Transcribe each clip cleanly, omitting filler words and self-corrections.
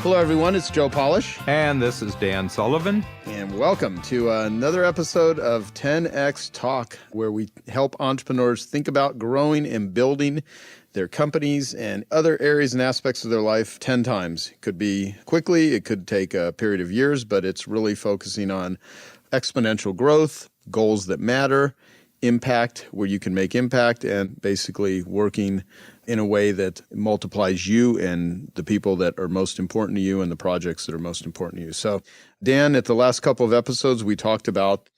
Hello, everyone. It's Joe Polish. And this is Dan Sullivan. And welcome to another episode of 10X Talk, where we help entrepreneurs think about growing and building their companies and other areas and aspects of their life 10 times. It could be quickly, it could take a period of years, but it's really focusing on exponential growth, goals that matter, impact, where you can make impact, and basically working in a way that multiplies you and the people that are most important to you and the projects that are most important to you. So, Dan, at the last couple of episodes, we talked about,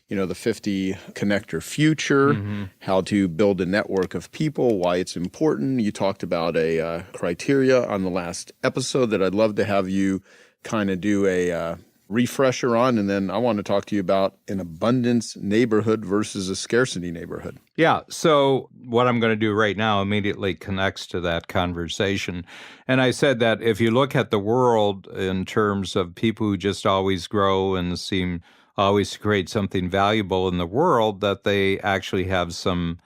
the 50 connector future, how to build a network of people, why it's important. You talked about a criteria on the last episode that I'd love to have you kind of do a refresher on. And then I want to talk to you about an abundance neighborhood versus a scarcity neighborhood. Yeah. So what I'm going to do right now immediately connects to that conversation. And I said that if you look at the world in terms of people who just always grow and seem always to create something valuable in the world, that they actually have some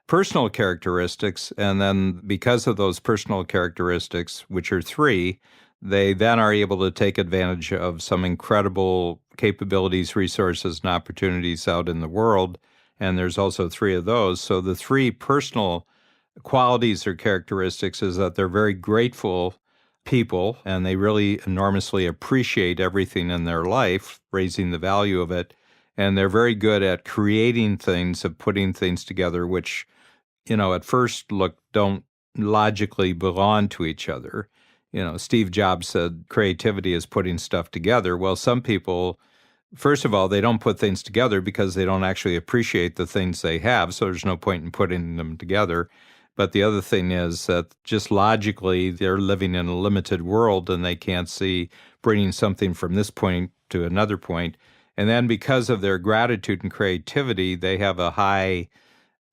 personal characteristics. And then because of those personal characteristics, which are three, they then are able to take advantage of some incredible capabilities, resources, and opportunities out in the world. And there's also three of those. So the three personal qualities or characteristics is that they're very grateful people, and they really enormously appreciate everything in their life, raising the value of it. And they're very good at creating things, of putting things together, which, at first look, don't logically belong to each other. Steve Jobs said creativity is putting stuff together. Well, some people, first of all, they don't put things together because they don't actually appreciate the things they have, so there's no point in putting them together. But the other thing is that just logically, they're living in a limited world and they can't see bringing something from this point to another point. And then because of their gratitude and creativity, they have a high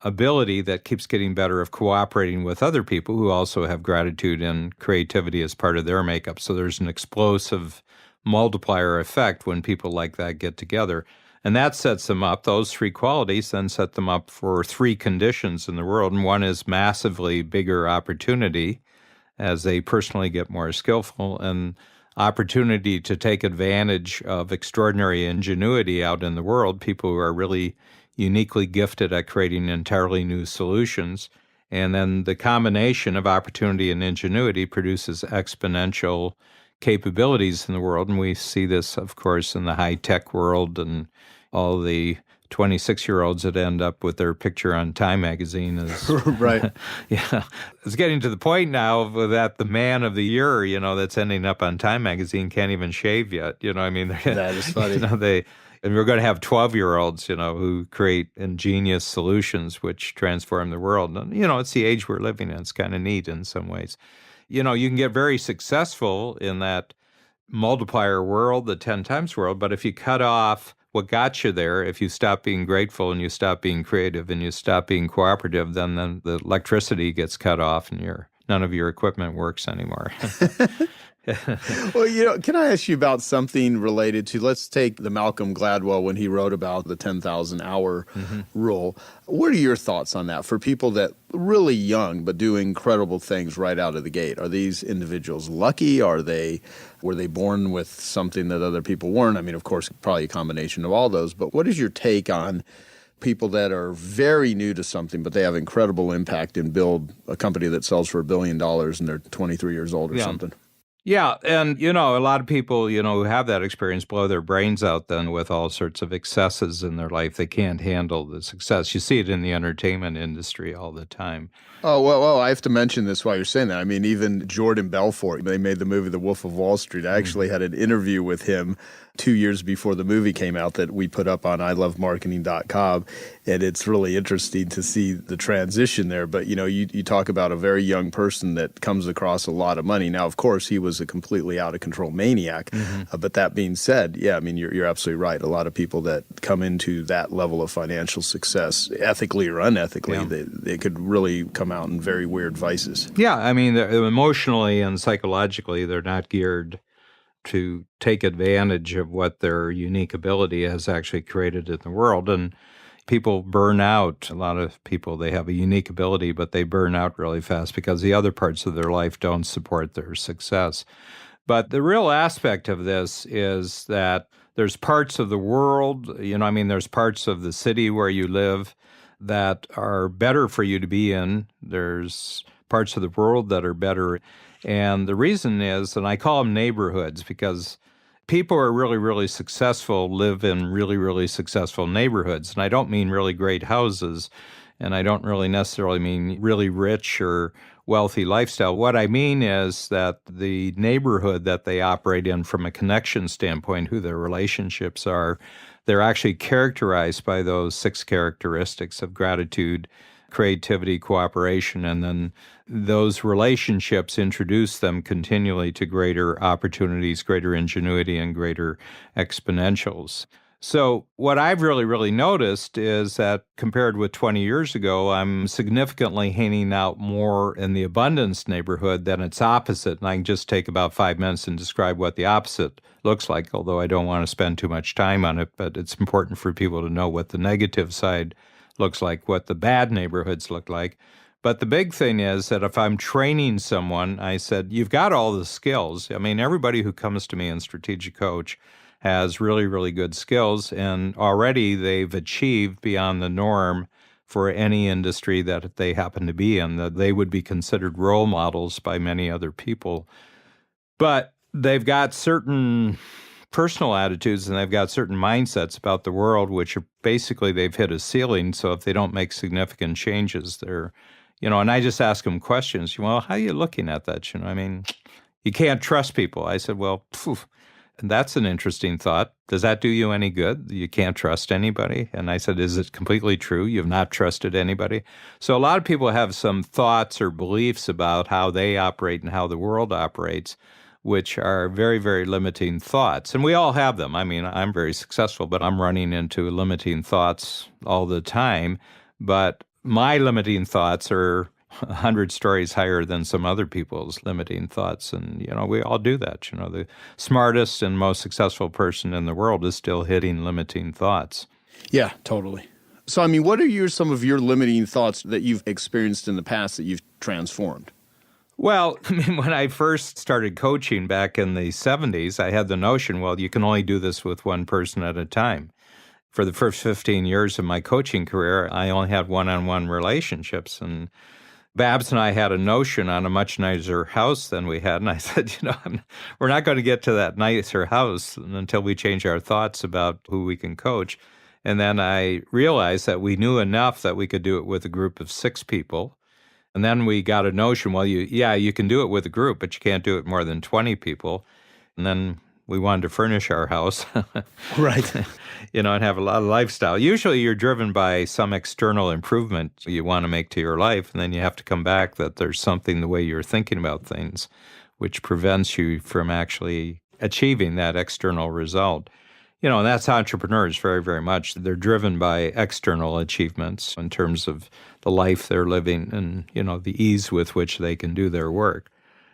ability that keeps getting better of cooperating with other people who also have gratitude and creativity as part of their makeup. So there's an explosive multiplier effect when people like that get together. And that sets them up, those three qualities then set them up for three conditions in the world. And one is massively bigger opportunity as they personally get more skillful, and opportunity to take advantage of extraordinary ingenuity out in the world, people who are really uniquely gifted at creating entirely new solutions. And then the combination of opportunity and ingenuity produces exponential capabilities in the world. And we see this, of course, in the high-tech world and all the 26-year-olds that end up with their picture on Time magazine is right. Yeah. It's getting to the point now that the man of the year, that's ending up on Time magazine can't even shave yet. That is funny. And we're going to have 12-year-olds, who create ingenious solutions which transform the world. And, it's the age we're living in. It's kind of neat in some ways. You can get very successful in that multiplier world, the 10 times world, but if you cut off what got you there, if you stop being grateful and you stop being creative and you stop being cooperative, then the electricity gets cut off and none of your equipment works anymore. Well, can I ask you about something related to, let's take the Malcolm Gladwell when he wrote about the 10,000 hour rule. What are your thoughts on that for people that really young but do incredible things right out of the gate? Are these individuals lucky? Were they born with something that other people weren't? I mean, of course, probably a combination of all those, but what is your take on people that are very new to something, but they have incredible impact and build a company that sells for $1 billion and they're 23 years old or something? Yeah, and, a lot of people, who have that experience blow their brains out then with all sorts of excesses in their life. They can't handle the success. You see it in the entertainment industry all the time. Oh, well, I have to mention this while you're saying that. I mean, even Jordan Belfort, they made the movie The Wolf of Wall Street. I actually had an interview with him 2 years before the movie came out that we put up on ilovemarketing.com. And it's really interesting to see the transition there. But, you talk about a very young person that comes across a lot of money. Now, of course, he was a completely out of control maniac. But that being said, yeah, I mean, you're absolutely right. A lot of people that come into that level of financial success, ethically or unethically, they could really come out in very weird vices. Yeah, I mean, emotionally and psychologically, they're not geared to take advantage of what their unique ability has actually created in the world. And people burn out. A lot of people, they have a unique ability, but they burn out really fast because the other parts of their life don't support their success. But the real aspect of this is that there's parts of the world, there's parts of the city where you live that are better for you to be in. There's parts of the world that are better. And the reason is, and I call them neighborhoods, because people who are really, really successful live in really, really successful neighborhoods. And I don't mean really great houses, and I don't really necessarily mean really rich or wealthy lifestyle. What I mean is that the neighborhood that they operate in from a connection standpoint, who their relationships are, they're actually characterized by those 6 characteristics of gratitude, creativity, cooperation, and then those relationships introduce them continually to greater opportunities, greater ingenuity, and greater exponentials. So what I've really, really noticed is that compared with 20 years ago, I'm significantly handing out more in the abundance neighborhood than its opposite. And I can just take about 5 minutes and describe what the opposite looks like, although I don't want to spend too much time on it. But it's important for people to know what the negative side looks like, what the bad neighborhoods look like. But the big thing is that if I'm training someone, I said, you've got all the skills. Everybody who comes to me in Strategic Coach has really, really good skills, and already they've achieved beyond the norm for any industry that they happen to be in, that they would be considered role models by many other people. But they've got certain personal attitudes and they've got certain mindsets about the world, which are basically they've hit a ceiling. So if they don't make significant changes, they're, and I just ask them questions. Well, how are you looking at that? You can't trust people. I said, well, that's an interesting thought. Does that do you any good? You can't trust anybody? And I said, is it completely true? You've not trusted anybody? So a lot of people have some thoughts or beliefs about how they operate and how the world operates, which are very, very limiting thoughts. And we all have them. I'm very successful, but I'm running into limiting thoughts all the time. But my limiting thoughts are 100 stories higher than some other people's limiting thoughts. And, we all do that. The smartest and most successful person in the world is still hitting limiting thoughts. Yeah, totally. So, what are some of your limiting thoughts that you've experienced in the past that you've transformed? Well, when I first started coaching back in the 70s, I had the notion, well, you can only do this with one person at a time. For the first 15 years of my coaching career, I only had one-on-one relationships. And Babs and I had a notion on a much nicer house than we had. And I said, we're not going to get to that nicer house until we change our thoughts about who we can coach. And then I realized that we knew enough that we could do it with a group of 6 people. And then we got a notion, well, you can do it with a group, but you can't do it more than 20 people. And then we wanted to furnish our house. Right. And have a lot of lifestyle. Usually you're driven by some external improvement you want to make to your life, and then you have to come back that there's something the way you're thinking about things which prevents you from actually achieving that external result. And that's entrepreneurs very, very much. They're driven by external achievements in terms of the life they're living and, the ease with which they can do their work.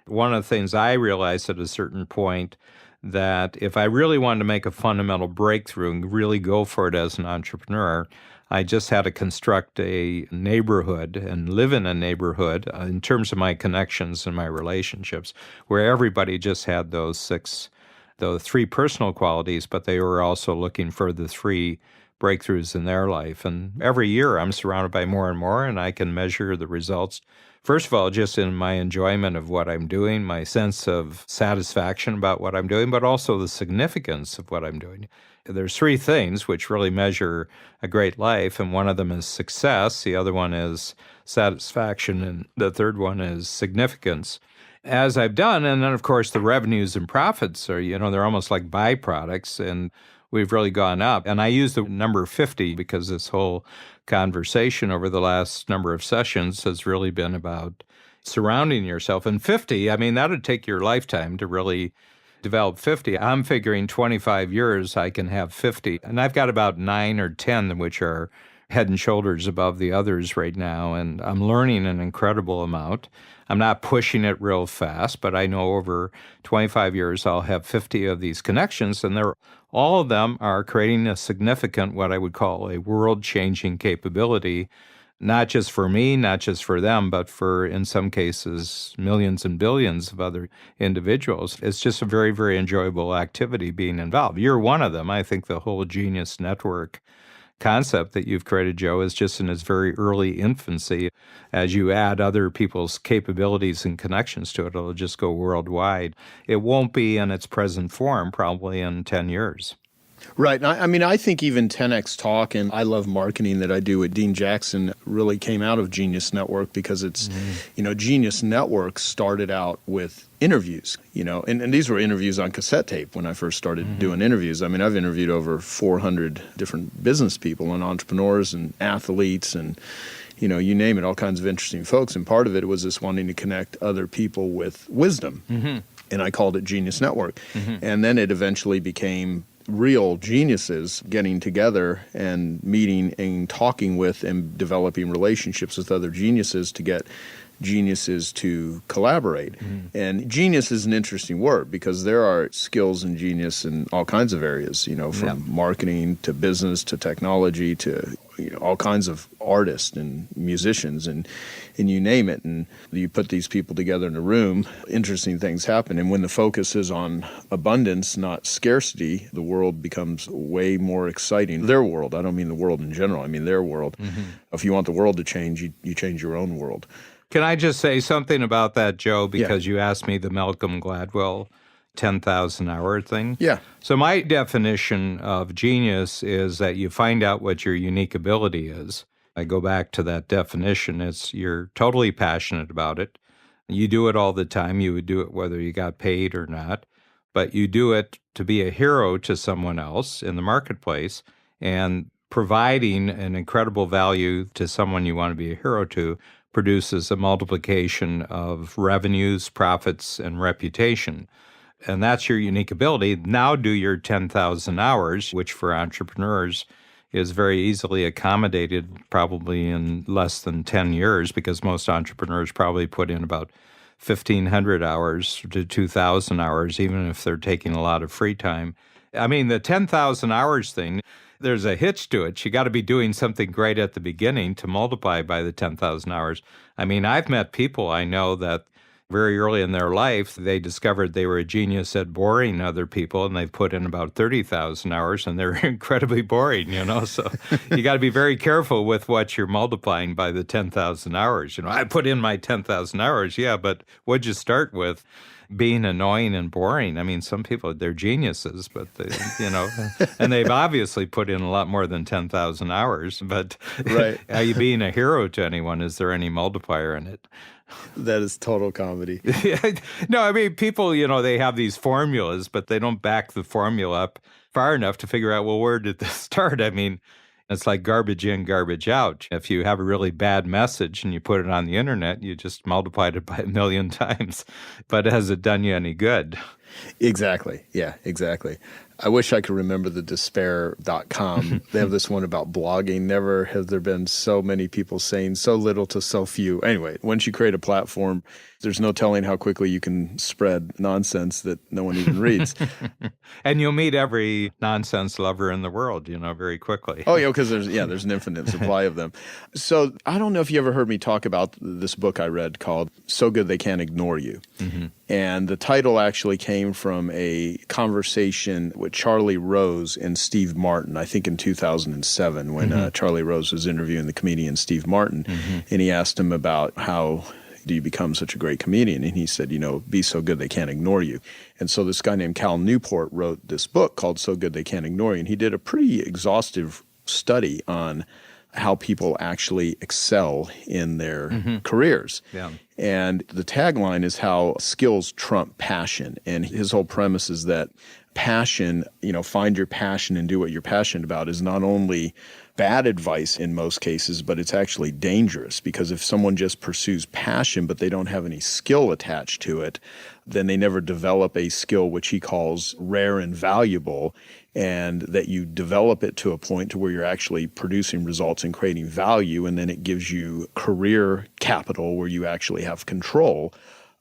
One of the things I realized at a certain point that if I really wanted to make a fundamental breakthrough and really go for it as an entrepreneur, I just had to construct a neighborhood and live in a neighborhood in terms of my connections and my relationships where everybody just had those 3 personal qualities, but they were also looking for the 3 breakthroughs in their life. And every year I'm surrounded by more and more, and I can measure the results. First of all, just in my enjoyment of what I'm doing, my sense of satisfaction about what I'm doing, but also the significance of what I'm doing. There's 3 things which really measure a great life, and one of them is success, the other one is satisfaction, and the third one is significance. As I've done, and then of course the revenues and profits are, they're almost like byproducts, and we've really gone up. And I use the number 50 because this whole conversation over the last number of sessions has really been about surrounding yourself. And 50, that would take your lifetime to really develop 50. I'm figuring 25 years I can have 50. And I've got about 9 or 10 which are head and shoulders above the others right now. And I'm learning an incredible amount. I'm not pushing it real fast, but I know over 25 years I'll have 50 of these connections, and all of them are creating a significant, what I would call a world-changing capability not just for me, not just for them, but for, in some cases, millions and billions of other individuals. It's just a very, very enjoyable activity being involved. You're one of them. I think the whole Genius Network concept that you've created, Joe, is just in its very early infancy. As you add other people's capabilities and connections to it, it'll just go worldwide. It won't be in its present form probably in 10 years. Right. I mean, I think even 10X Talk and I Love Marketing that I do with Dean Jackson really came out of Genius Network because it's, Genius Network started out with interviews, and these were interviews on cassette tape when I first started doing interviews. I mean, I've interviewed over 400 different business people and entrepreneurs and athletes and, you name it, all kinds of interesting folks. And part of it was just wanting to connect other people with wisdom. And I called it Genius Network. And then it eventually became real geniuses getting together and meeting and talking with and developing relationships with other geniuses to get geniuses to collaborate. And genius is an interesting word because there are skills and genius in all kinds of areas, from marketing to business to technology to all kinds of artists and musicians and you name it. And you put these people together in a room, interesting things happen. And when the focus is on abundance, not scarcity, the world becomes way more exciting. Their world, I don't mean the world in general, I mean their world. If you want the world to change, you change your own world. Can I just say something about that, Joe, because you asked me the Malcolm Gladwell 10,000 hour thing? Yeah. So my definition of genius is that you find out what your unique ability is. I go back to that definition. It's you're totally passionate about it. You do it all the time. You would do it whether you got paid or not, but you do it to be a hero to someone else in the marketplace and providing an incredible value to someone you want to be a hero to produces a multiplication of revenues, profits, and reputation. And that's your unique ability. Now do your 10,000 hours, which for entrepreneurs is very easily accommodated probably in less than 10 years because most entrepreneurs probably put in about 1,500 hours to 2,000 hours, even if they're taking a lot of free time. I mean, the 10,000 hours thing, there's a hitch to it. You got to be doing something great at the beginning to multiply by the 10,000 hours. I mean, I've met people I know that very early in their life, they discovered they were a genius at boring other people, and they've put in about 30,000 hours, and they're incredibly boring, So you got to be very careful with what you're multiplying by the 10,000 hours. I put in my 10,000 hours, but what'd you start with? Being annoying and boring. I mean, some people, they're geniuses, but they, and they've obviously put in a lot more than 10,000 hours, but right. Are you being a hero to anyone? Is there any multiplier in it? That is total comedy. No, I mean, people, they have these formulas, but they don't back the formula up far enough to figure out, well, where did this start? I mean, it's like garbage in, garbage out. If you have a really bad message and you put it on the internet, you just multiplied it by 1,000,000 times. But has it done you any good? Exactly. Yeah, exactly. I wish I could remember the despair.com. They have this one about blogging. Never has there been so many people saying so little to so few. Anyway, once you create a platform, there's no telling how quickly you can spread nonsense that no one even reads. And you'll meet every nonsense lover in the world, very quickly. Oh, yeah, because there's an infinite supply of them. So I don't know if you ever heard me talk about this book I read called So Good They Can't Ignore You. And the title actually came from a conversation with Charlie Rose and Steve Martin, I think in 2007, when Charlie Rose was interviewing the comedian Steve Martin. And he asked him about how do you become such a great comedian? And he said, be so good they can't ignore you. And so this guy named Cal Newport wrote this book called So Good They Can't Ignore You. And he did a pretty exhaustive study on how people actually excel in their careers. Yeah. And the tagline is how skills trump passion. And his whole premise is that passion, find your passion and do what you're passionate about is not only bad advice in most cases, but it's actually dangerous because if someone just pursues passion but they don't have any skill attached to it, then they never develop a skill which he calls rare and valuable, and that you develop it to a point to where you're actually producing results and creating value, and then it gives you career capital where you actually have control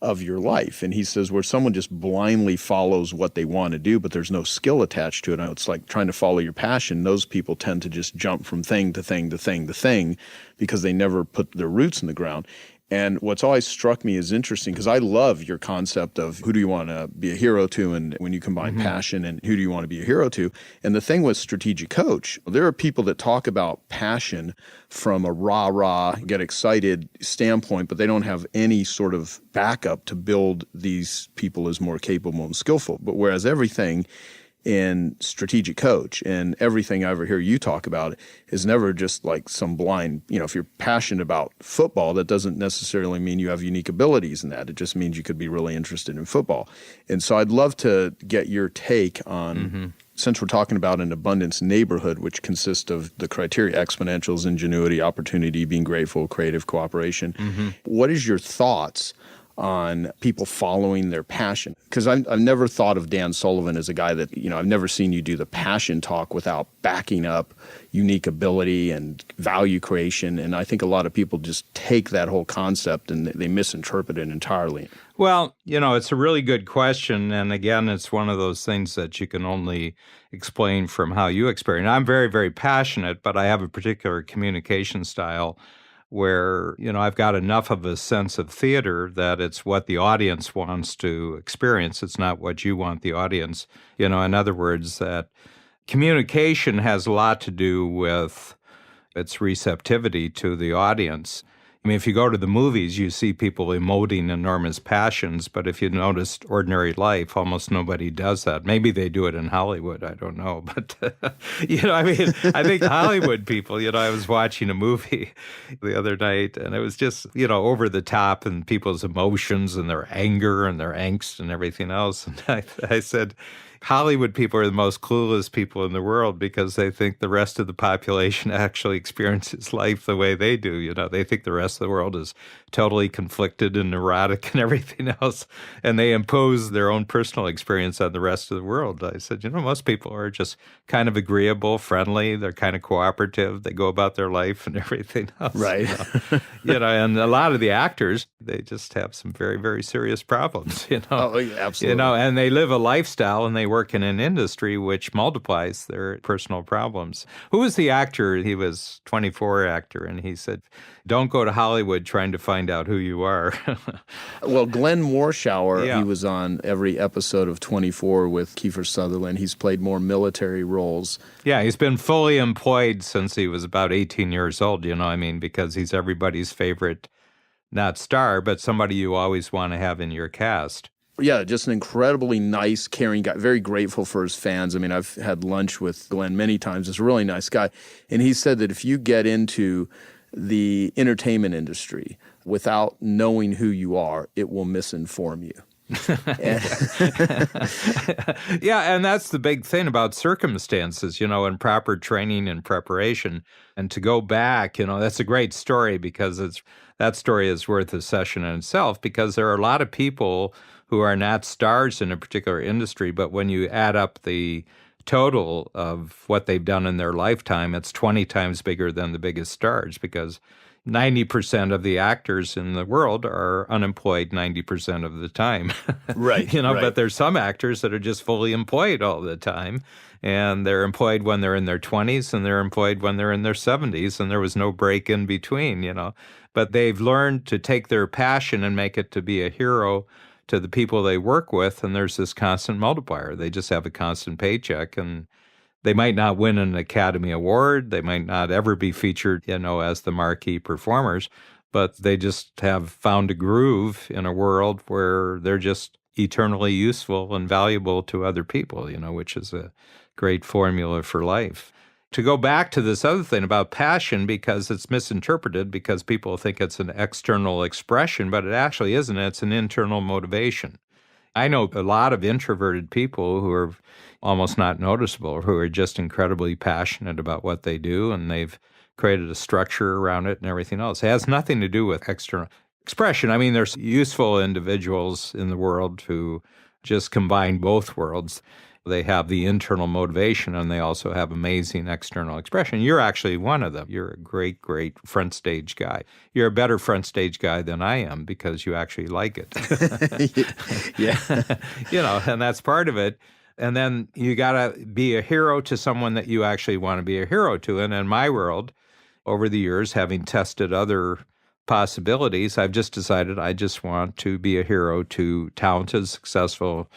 of your life. And he says where someone just blindly follows what they want to do, but there's no skill attached to it. It's like trying to follow your passion. Those people tend to just jump from thing to thing to thing to thing because they never put their roots in the ground. And what's always struck me as interesting, because I love your concept of who do you want to be a hero to, and when you combine passion and who do you want to be a hero to. And the thing with Strategic Coach, there are people that talk about passion from a rah-rah, get excited standpoint, but they don't have any sort of backup to build these people as more capable and skillful. But whereas everything in Strategic Coach and everything I ever hear you talk about is never just like some blind, if you're passionate about football, that doesn't necessarily mean you have unique abilities in that. It just means you could be really interested in football. And so I'd love to get your take on, since we're talking about an abundance neighborhood, which consists of the criteria exponentials, ingenuity, opportunity, being grateful, creative, cooperation. What is your thoughts on people following their passion? Because I've never thought of Dan Sullivan as a guy that, I've never seen you do the passion talk without backing up unique ability and value creation. And I think a lot of people just take that whole concept and they misinterpret it entirely. Well, it's a really good question. And again, it's one of those things that you can only explain from how you experience. I'm very, very passionate, but I have a particular communication style where, I've got enough of a sense of theater that it's what the audience wants to experience. It's not what you want the audience. In other words, that communication has a lot to do with its receptivity to the audience. I mean, if you go to the movies, you see people emoting enormous passions, but if you noticed ordinary life, almost nobody does that. Maybe they do it in Hollywood, I don't know. But, I think Hollywood people, I was watching a movie the other night, and it was just, over the top and people's emotions and their anger and their angst and everything else. And I said, Hollywood people are the most clueless people in the world because they think the rest of the population actually experiences life the way they do. They think the rest of the world is totally conflicted and neurotic and everything else, and they impose their own personal experience on the rest of the world. I said, most people are just kind of agreeable, friendly. They're kind of cooperative. They go about their life and everything else. Right. And a lot of the actors, they just have some very, very serious problems, Oh, yeah, absolutely. And they live a lifestyle and they work in an industry which multiplies their personal problems. Who was the actor? He was 24 actor, and he said, don't go to Hollywood trying to find out who you are. Well, Glenn Morshower, he was on every episode of 24 with Kiefer Sutherland. He's played more military roles. Yeah, he's been fully employed since he was about 18 years old, because he's everybody's favorite, not star, but somebody you always want to have in your cast. Yeah, just an incredibly nice, caring guy, very grateful for his fans. I mean, I've had lunch with Glenn many times. He's a really nice guy. And he said that if you get into the entertainment industry without knowing who you are, it will misinform you. Yeah, and that's the big thing about circumstances, and proper training and preparation. And to go back, that's a great story because that story is worth a session in itself, because there are a lot of people who are not stars in a particular industry, but when you add up the total of what they've done in their lifetime, it's 20 times bigger than the biggest stars, because 90% of the actors in the world are unemployed 90% of the time. Right. Right. But there's some actors that are just fully employed all the time, and they're employed when they're in their 20s and they're employed when they're in their 70s, and there was no break in between, But they've learned to take their passion and make it to be a hero to the people they work with, and there's this constant multiplier. They just have a constant paycheck, and they might not win an Academy Award. They might not ever be featured, as the marquee performers, but they just have found a groove in a world where they're just eternally useful and valuable to other people, which is a great formula for life. To go back to this other thing about passion, because it's misinterpreted because people think it's an external expression, but it actually isn't. It's an internal motivation. I know a lot of introverted people who are almost not noticeable, who are just incredibly passionate about what they do, and they've created a structure around it and everything else. It has nothing to do with external expression. I mean, there's useful individuals in the world who just combine both worlds. They have the internal motivation, and they also have amazing external expression. You're actually one of them. You're a great, great front stage guy. You're a better front stage guy than I am because you actually like it. Yeah. And that's part of it. And then you got to be a hero to someone that you actually want to be a hero to. And in my world, over the years, having tested other possibilities, I've just decided I just want to be a hero to talented, successful,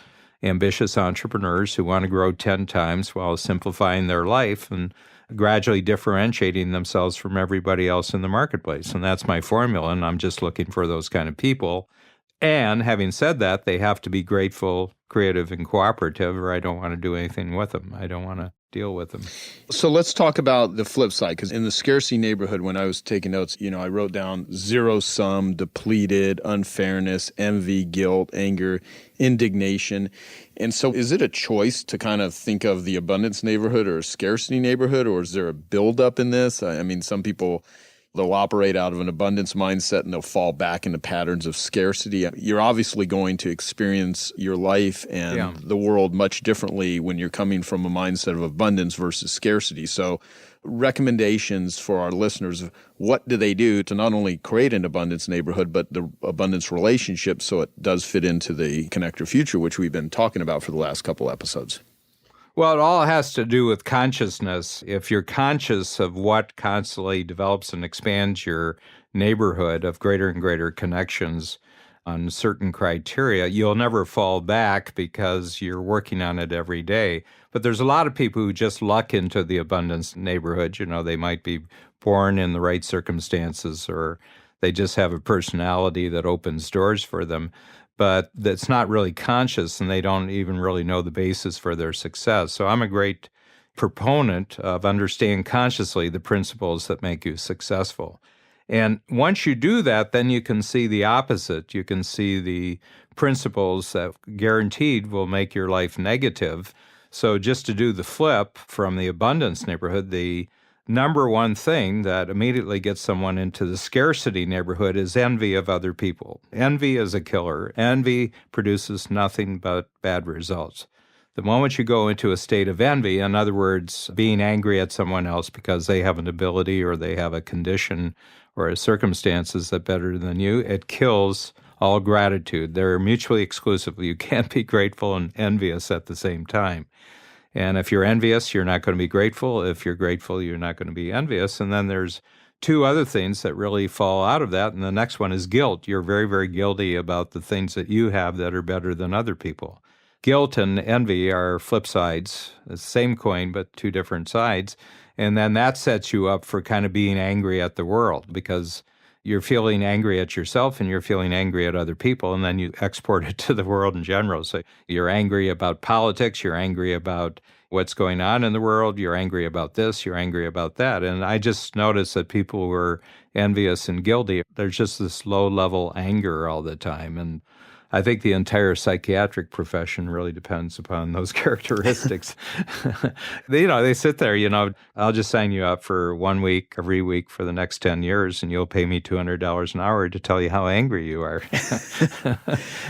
ambitious entrepreneurs who want to grow 10 times while simplifying their life and gradually differentiating themselves from everybody else in the marketplace. And that's my formula, and I'm just looking for those kind of people. And having said that, they have to be grateful, creative, and cooperative, or I don't want to do anything with them. I don't want to deal with them. So let's talk about the flip side, because in the Scarcity Neighborhood, when I was taking notes, I wrote down zero sum, depleted, unfairness, envy, guilt, anger, indignation. And so is it a choice to kind of think of the abundance neighborhood or a scarcity neighborhood, or is there a buildup in this? I mean, some people, they'll operate out of an abundance mindset and they'll fall back into patterns of scarcity. You're obviously going to experience your life and the world much differently when you're coming from a mindset of abundance versus scarcity. So recommendations for our listeners, what do they do to not only create an abundance neighborhood, but the abundance relationship so it does fit into the connector future, which we've been talking about for the last couple episodes? Well, it all has to do with consciousness. If you're conscious of what constantly develops and expands your neighborhood of greater and greater connections on certain criteria, you'll never fall back because you're working on it every day. But there's a lot of people who just luck into the abundance neighborhood. They might be born in the right circumstances, or they just have a personality that opens doors for them. But that's not really conscious, and they don't even really know the basis for their success. So I'm a great proponent of understanding consciously the principles that make you successful. And once you do that, then you can see the opposite. You can see the principles that guaranteed will make your life negative. So just to do the flip from the abundance neighborhood, the number one thing that immediately gets someone into the scarcity neighborhood is envy of other people. Envy is a killer. Envy produces nothing but bad results. The moment you go into a state of envy, in other words, being angry at someone else because they have an ability or they have a condition or a circumstances that better than you, it kills all gratitude. They're mutually exclusive. You can't be grateful and envious at the same time. And if you're envious, you're not going to be grateful. If you're grateful, you're not going to be envious. And then there's two other things that really fall out of that. And the next one is guilt. You're very, very guilty about the things that you have that are better than other people. Guilt and envy are flip sides, the same coin, but two different sides. And then that sets you up for kind of being angry at the world, because you're feeling angry at yourself and you're feeling angry at other people, and then you export it to the world in general. So you're angry about politics, you're angry about what's going on in the world, you're angry about this, you're angry about that. And I just noticed that people were envious and guilty. There's just this low-level anger all the time. And I think the entire psychiatric profession really depends upon those characteristics. They sit there, I'll just sign you up for 1 week, every week for the next 10 years, and you'll pay me $200 an hour to tell you how angry you are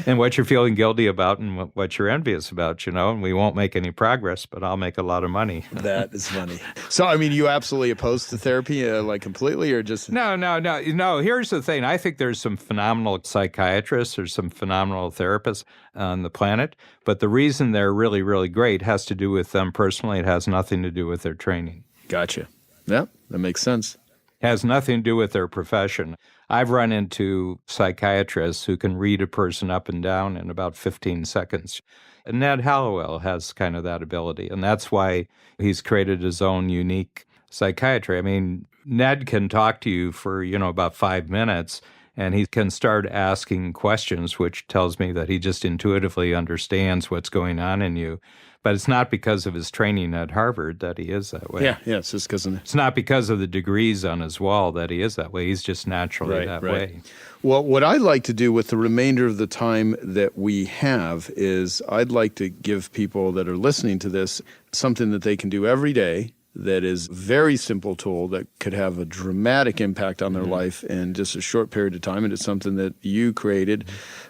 and what you're feeling guilty about and what you're envious about, and we won't make any progress, but I'll make a lot of money. That is funny. So, I mean, you absolutely opposed to therapy, like completely, or just? No. Here's the thing. I think there's some phenomenal psychiatrists or some phenomenal therapists on the planet, but the reason they're really, really great has to do with them personally. It has nothing to do with their training. Gotcha. Yeah, that makes sense. Has nothing to do with their profession. I've run into psychiatrists who can read a person up and down in about 15 seconds. And Ned Hallowell has kind of that ability, and that's why he's created his own unique psychiatry. I mean, Ned can talk to you for, about 5 minutes, and he can start asking questions, which tells me that he just intuitively understands what's going on in you. But it's not because of his training at Harvard that he is that way. Yeah, it's just because of It's not because of the degrees on his wall that he is that way. He's just naturally that way. Well, what I'd like to do with the remainder of the time that we have is I'd like to give people that are listening to this something that they can do every day that is a very simple tool that could have a dramatic impact on their life in just a short period of time. And it's something that you created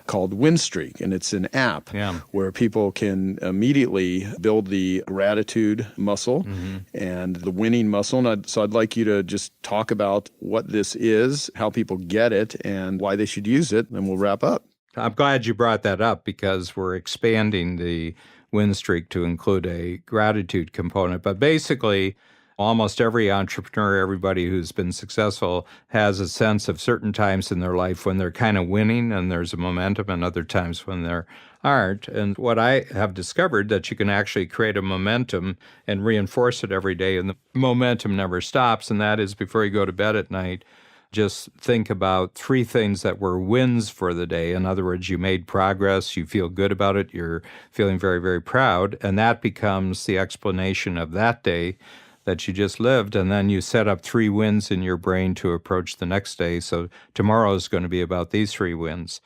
called Winstreak. And it's an app where people can immediately build the gratitude muscle and the winning muscle. So I'd like you to just talk about what this is, how people get it, and why they should use it, and we'll wrap up. I'm glad you brought that up because we're expanding the win streak to include a gratitude component. But basically, almost every entrepreneur, everybody who's been successful, has a sense of certain times in their life when they're kind of winning and there's a momentum, and other times when there aren't. And what I have discovered that you can actually create a momentum and reinforce it every day, and the momentum never stops. And that is, before you go to bed at night, just think about 3 things that were wins for the day. In other words, you made progress, you feel good about it, you're feeling very, very proud, and that becomes the explanation of that day that you just lived. And then you set up 3 wins in your brain to approach the next day. So tomorrow is going to be about these 3 wins.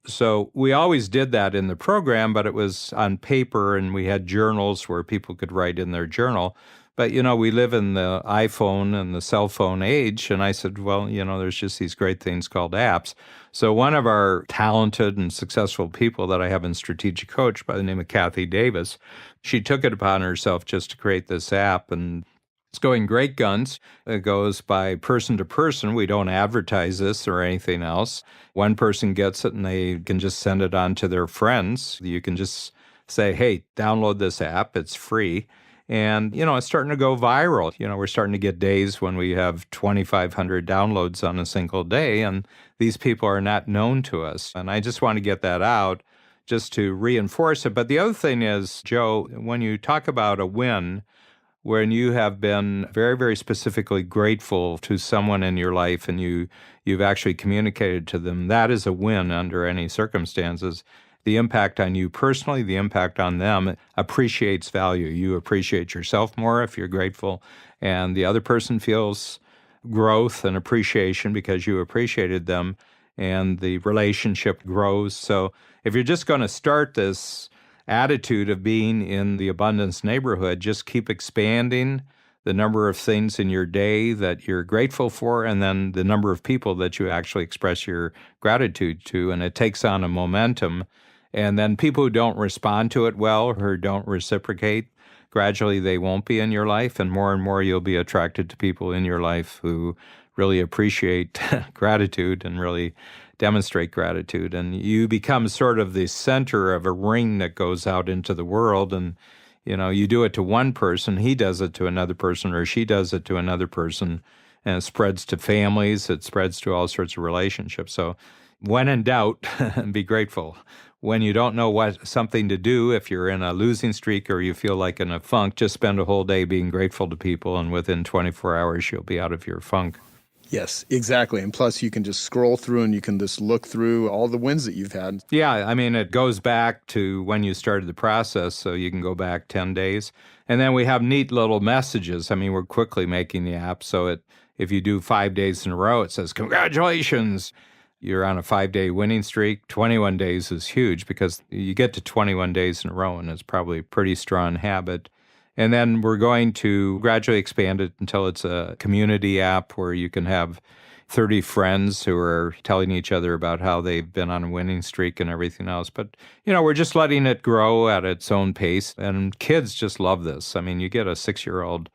So we always did that in the program, but it was on paper, and we had journals where people could write in their journal. But, we live in the iPhone and the cell phone age. And I said, well, there's just these great things called apps. So one of our talented and successful people that I have in Strategic Coach by the name of Kathy Davis, she took it upon herself just to create this app. And it's going great guns. It goes by person to person. We don't advertise this or anything else. One person gets it and they can just send it on to their friends. You can just say, hey, download this app. It's free. And, it's starting to go viral. We're starting to get days when we have 2,500 downloads on a single day, and these people are not known to us. And I just want to get that out just to reinforce it. But the other thing is, Joe, when you talk about a win, when you have been very, very specifically grateful to someone in your life and you've actually communicated to them, that is a win under any circumstances. The impact on you personally, the impact on them appreciates value. You appreciate yourself more if you're grateful, and the other person feels growth and appreciation because you appreciated them, and the relationship grows. So if you're just going to start this attitude of being in the abundance neighborhood, just keep expanding the number of things in your day that you're grateful for, and then the number of people that you actually express your gratitude to, and it takes on a momentum. And then people who don't respond to it well or don't reciprocate, gradually they won't be in your life, and more you'll be attracted to people in your life who really appreciate gratitude and really demonstrate gratitude. And you become sort of the center of a ring that goes out into the world, and you do it to one person, he does it to another person, or she does it to another person, and it spreads to families, it spreads to all sorts of relationships. So when in doubt, be grateful. When you don't know what something to do, if you're in a losing streak or you feel like in a funk, just spend a whole day being grateful to people, and within 24 hours, you'll be out of your funk. Yes, exactly. And plus, you can just scroll through and you can just look through all the wins that you've had. Yeah, it goes back to when you started the process, so you can go back 10 days. And then we have neat little messages. We're quickly making the app, so if you do 5 days in a row, it says, congratulations. You're on a 5-day winning streak. 21 days is huge because you get to 21 days in a row, and it's probably a pretty strong habit. And then we're going to gradually expand it until it's a community app where you can have 30 friends who are telling each other about how they've been on a winning streak and everything else. But, we're just letting it grow at its own pace. And kids just love this. You get a 6-year-old,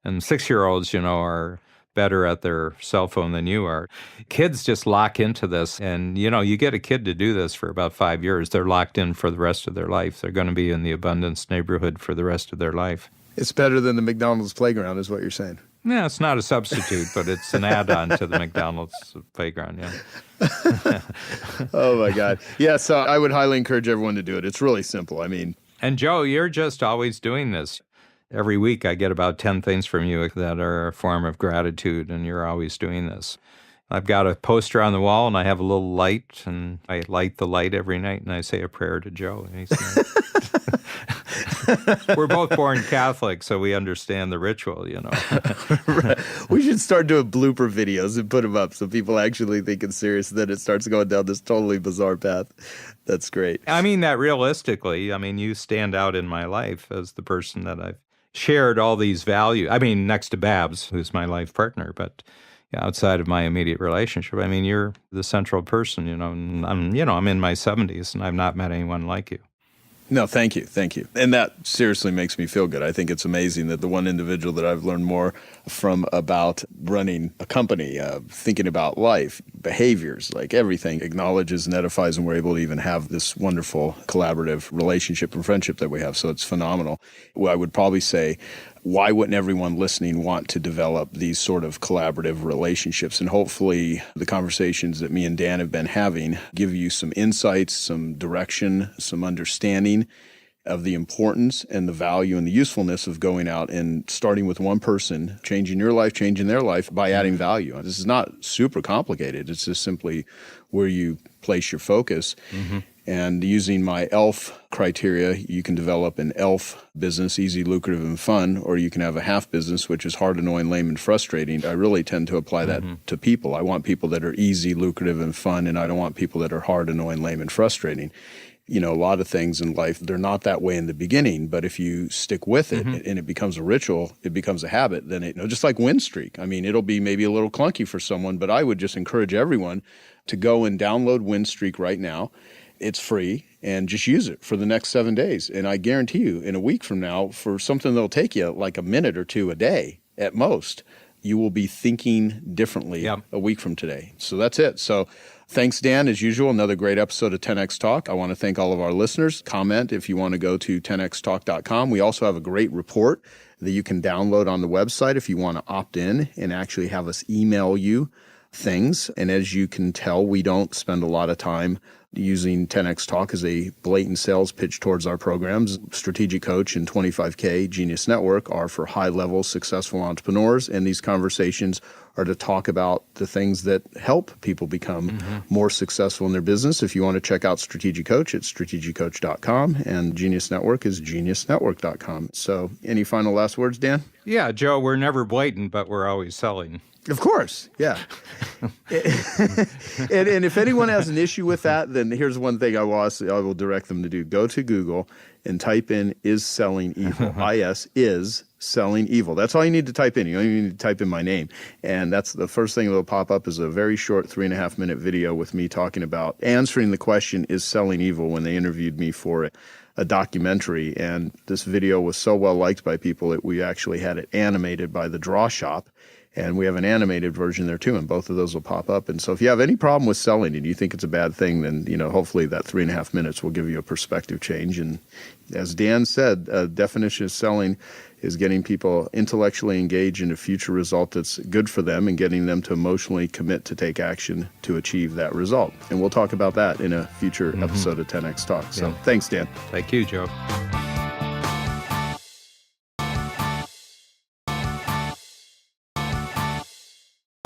and 6-year-olds, are better at their cell phone than you are. Kids just lock into this, and you get a kid to do this for about 5 years, they're locked in for the rest of their life. They're going to be in the abundance neighborhood for the rest of their life. It's better than the McDonald's playground is what you're saying. Yeah, it's not a substitute, but it's an add-on to the McDonald's playground, yeah. Oh my God. Yeah, so I would highly encourage everyone to do it. It's really simple. And Joe, you're just always doing this. Every week I get about 10 things from you that are a form of gratitude, and you're always doing this. I've got a poster on the wall, and I have a little light, and I light the light every night, and I say a prayer to Joe. We're both born Catholic, so we understand the ritual, Right. We should start doing blooper videos and put them up so people actually think it's serious, and then it starts going down this totally bizarre path. That's great. I mean that realistically. You stand out in my life as the person that I've shared all these values. I mean, next to Babs, who's my life partner, but outside of my immediate relationship, I mean, you're the central person, and I'm in my 70s and I've not met anyone like you. No, thank you. Thank you. And that seriously makes me feel good. I think it's amazing that the one individual that I've learned more from about running a company, thinking about life, behaviors, like everything, acknowledges and edifies, and we're able to even have this wonderful collaborative relationship and friendship that we have. So it's phenomenal. Well, I would probably say, why wouldn't everyone listening want to develop these sort of collaborative relationships? And hopefully the conversations that me and Dan have been having give you some insights, some direction, some understanding of the importance and the value and the usefulness of going out and starting with one person, changing your life, changing their life by adding value. This is not super complicated. It's just simply where you place your focus. Mm-hmm. And using my ELF criteria, you can develop an ELF business, easy, lucrative, and fun, or you can have a half business, which is hard, annoying, lame, and frustrating. I really tend to apply that to people. I want people that are easy, lucrative, and fun, and I don't want people that are hard, annoying, lame, and frustrating. A lot of things in life, they're not that way in the beginning, but if you stick with it and it becomes a ritual, it becomes a habit, then just like win streak. I mean, it'll be maybe a little clunky for someone, but I would just encourage everyone to go and download Win Streak right now. It's free, and just use it for the next 7 days. And I guarantee you, in a week from now, for something that'll take you like a minute or two a day at most, you will be thinking differently a week from today. So that's it. So thanks, Dan. As usual, another great episode of 10X Talk. I want to thank all of our listeners. Comment if you want to go to 10xtalk.com. We also have a great report that you can download on the website if you want to opt in and actually have us email you things. And as you can tell, we don't spend a lot of time using 10X Talk as a blatant sales pitch towards our programs. Strategic Coach and 25K Genius Network are for high-level successful entrepreneurs, and these conversations are to talk about the things that help people become more successful in their business. If you want to check out Strategic Coach, it's strategiccoach.com, and Genius Network is geniusnetwork.com. So any final last words, Dan? Yeah, Joe, we're never blatant, but we're always selling. Of course, yeah. and if anyone has an issue with that, then here's one thing I will direct them to do. Go to Google and type in "is selling evil." IS is selling evil. That's all you need to type in. You don't even need to type in my name. And that's the first thing that will pop up is a very short 3.5-minute video with me talking about answering the question, is selling evil, when they interviewed me for a documentary. And this video was so well liked by people that we actually had it animated by the Draw Shop. And we have an animated version there too, and both of those will pop up. And so if you have any problem with selling and you think it's a bad thing, then hopefully that 3.5 minutes will give you a perspective change. And as Dan said, a definition of selling is getting people intellectually engaged in a future result that's good for them and getting them to emotionally commit to take action to achieve that result. And we'll talk about that in a future episode of 10X Talk. So thanks, Dan. Thank you, Joe.